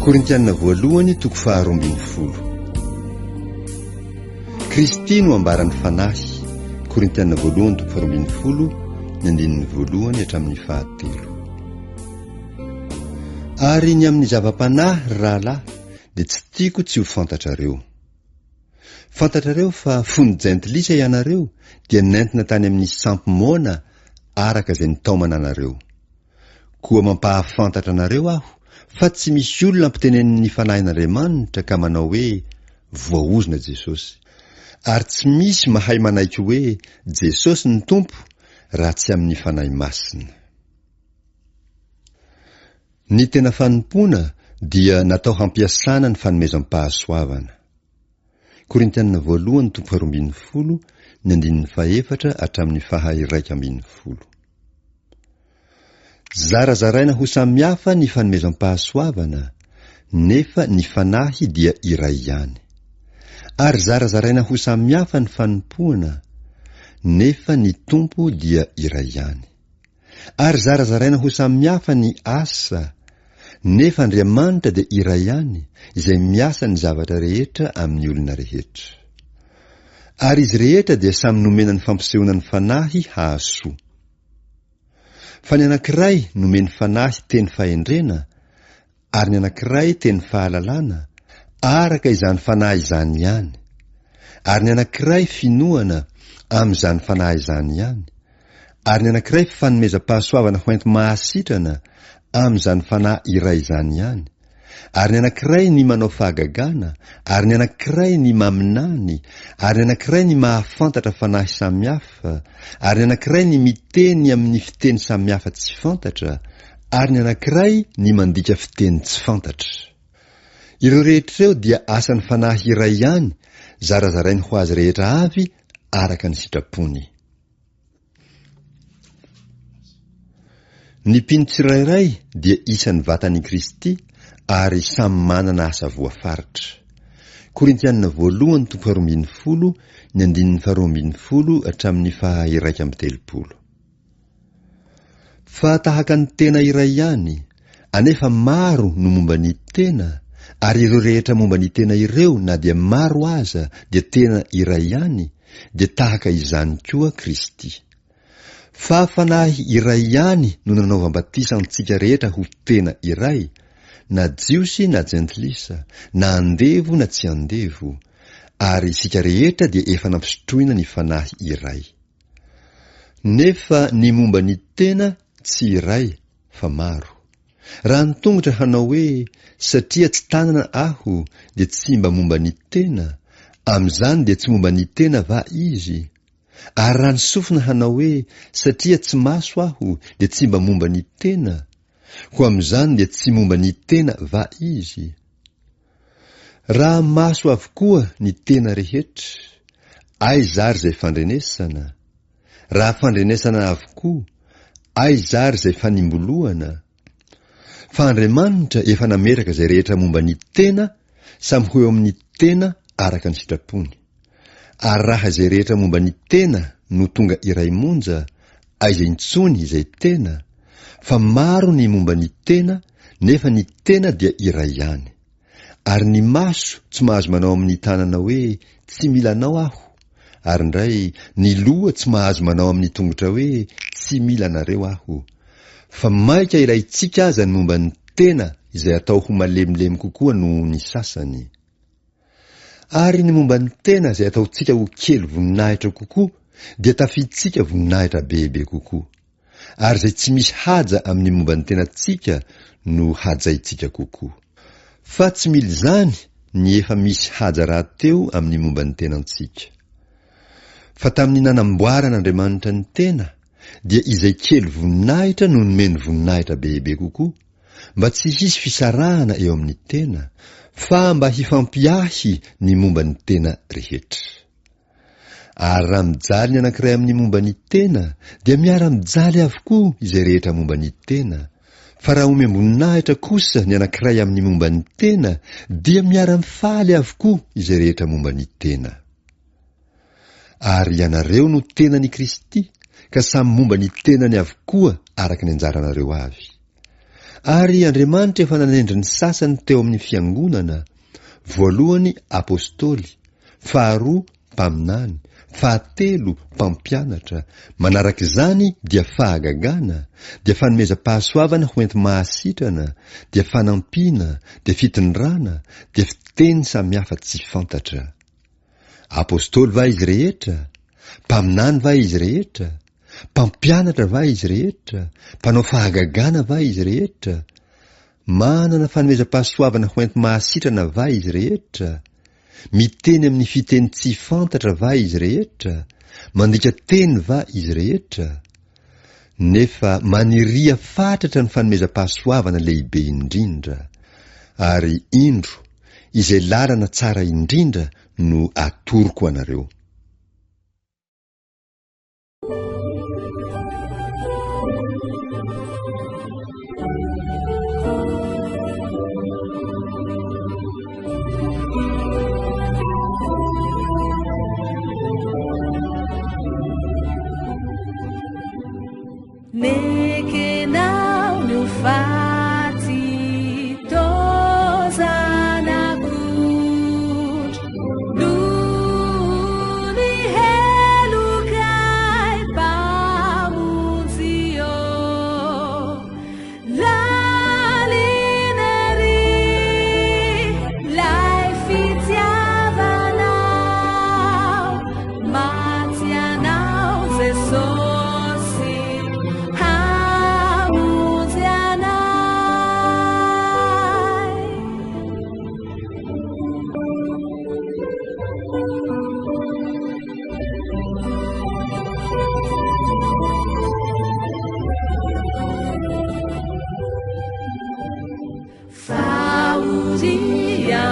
Korintianina voalohany toko 12. Kristy no ambaran'ny fanahy. Korintianina voalohany toko 12 ny andininy voalohany hatramin'ny 7. Ary ny amin'ny zava-panahy rahalahy dia tsy tiako tsy ho fantatrareo. Fantatrareo fa fony jentilisa ianareo dia nentina tany amin'ny sampy-moana araka izay nitaomana anareo. Koa mampahafantatra anareo aho fa tsy misy olona ampitenen'ny fanahin'Andriamanitra ka manao hoe voaozona Jesosy. Ary tsy misy mahay manaiky hoe Jesosy ny tompo raha tsy amin'ny fanahy masina. Ny tena fanompoana dia natao hampiasana ny fanomezam-pahasoavana. Korintianina voalohany toko 12 ny andininy 4 hatramin'ny 1. Zarazaraina ho samihafa ny fanomezam-pahasoavana, nefa ny fanahy dia iray ihany. Ary zarazaraina ho samihafa ny fanompoana, nefa ny tompo dia iray ihany. Ary zarazaraina ho samihafa ny asa, nefa Andriamanitra dia iray ihany, izay miasa ny zavatra rehetra amin'ny olona rehetra. Ary izy rehetra dia samy nomena ny fampisehoana ny fanahy hahasoa. Fa ny anankiray nomeny fanahy teny fahendrena, ary ny anankiray teny fahalalana, araka izany fanahy izany ihany. Ary ny anankiray finoana amin'izany fanahy izany ihany. Ary ny anankiray fanomezam-pahasoavana ho enti mahasitrana amin'izany fanahy iray izany ihany. Ary ny anankiray ny manao fahagagana, ary ny anankiray ny maminany, ary ny anankiray ny mahafantatra fanahy samihafa, ary ny anankiray ny miteny amin'ny fiteny samihafa tsy fantatra, ary ny anankiray ny mandika fiteny tsy fantatra. Ireo rehetr'ireo dia asan'ny fanahy iray ihany, zarazarainy ho azy rehetra avy araka ny sitrapony. Ny mpino tsirairay dia isan'ny vatan'i Kristy, ary samy manana asa voafaritra. Korintianina voalohany toko 12 ny andininy 12 hatramin'ny 1:30. Fa tahaka ny tena iray ihany, anefa maro no momba ny tena, ary ireo rehetra momba ny tena ireo na dia maro aza dia tena iray ihany, dia tahaka izany koa Kristy. Fa fanahy iray ihany no nanaovam-batisa antsika rehetra ho tena iray, na jiosy na jentilisa, na andevo na tsy andevo, ary isika rehetra dia efa nampisotroina ny fanahy iray. Nefa ny momba ny tena tsy iray fa maro. Raha nitongotra hanao hoe satria tsy tanana aho dia tsy mba momba ny tena, amin'izany dia tsy momba ny tena va izy. Ary raha nisofina hanao hoe satria tsy maso aho dia tsy mba momba ny tena, ko amin'izany dia tsy momba ny tena va izy. Raha maso avokoa ny tena rehetra, ay zary izay fandrenesana. Raha fandrenesana avokoa, ay zary izay fanimboloana. Fa Andriamanitra efa nameraka izay rehetra momba ny tena, samy ho eo amin'ny tena araka ny sitrapony. Ary raha izay rehetra momba ny tena no tonga iray monja, ay izay intsony izay tena. Fa maro ny momba ny tena, nefa ny tena dia iray ihany. Ary ny maso tsy mahazo manao amin'ny tanana hoe tsy milanao aho, ary indray ny loha tsy mahazo manao amin'ny tongotra hoe tsy mila nareo aho. Fa maika ilayntsika aza ny momba ny tena izay atao ho malemilemy kokoa no ny sasany. Ary ny momba ny tena izay ataontsika ho kely voninahitra kokoa, dia tafiditsika voninahitra bebe kokoa. Ary izay tsy misy haja amin'ny momba ny tenantsika no hajaitsika kokoa. Fa tsy mily izany ny efa misy haja rahateo amin'ny momba ny tenantsika. Fa tamin'ny nanamboaran'Andriamanitra ny tena, dia izay kely voninahitra no nomeny voninahitra bebe kokoa, mba tsy hisy fisarahana eo amin'ny tena, fa mba hifampiahy ny momba ny tena rehetra. Ary raha mijaly ny anankiray amin'ny momba ny tena, dia miara-mijaly avokoa izay rehetra momba ny tena. Fa raha omem-boninahitra kosa ny anankiray amin'ny momba ny tena, dia miara-mifaly avokoa izay rehetra momba ny tena. Ary ianareo no tenan'i Kristy, ka samy momba ny tenany avokoa araka ny anjaranareo avy. Ary Andriamanitra efa nanendry ny sasany teo amin'ny fiangonana, voalohany apôstôly, faharoa mpaminany, fahatelo mpampianatra, manarak'izany dia fahagagana, dia fanomezam-pahasoavana ho enti mahasitrana, dia fanampiana, dia fitondrana, dia fiteny samihafa tsy fantatra. Apôstôly va izy rehetra? Mpaminany va izy rehetra? Mpampianatra va izy rehetra? Mpanao fahagagana va izy rehetra? Manana fanomezam-pahasoavana ho enti mahasitrana va izy rehetra? Miteny amin'ny fiteny tsy fantatra va izy rehetra? Mandika teny va izy rehetra? Nefa maniria fatratra ny fanomezam-pahasoavana lehibe indrindra. Ary indro izay lalana tsara indrindra no atoroko anareo. Nekenao no faty tozanakutr Luni helukai pamunzio Lalineri lai fitiavanao Matianao zeso Saudia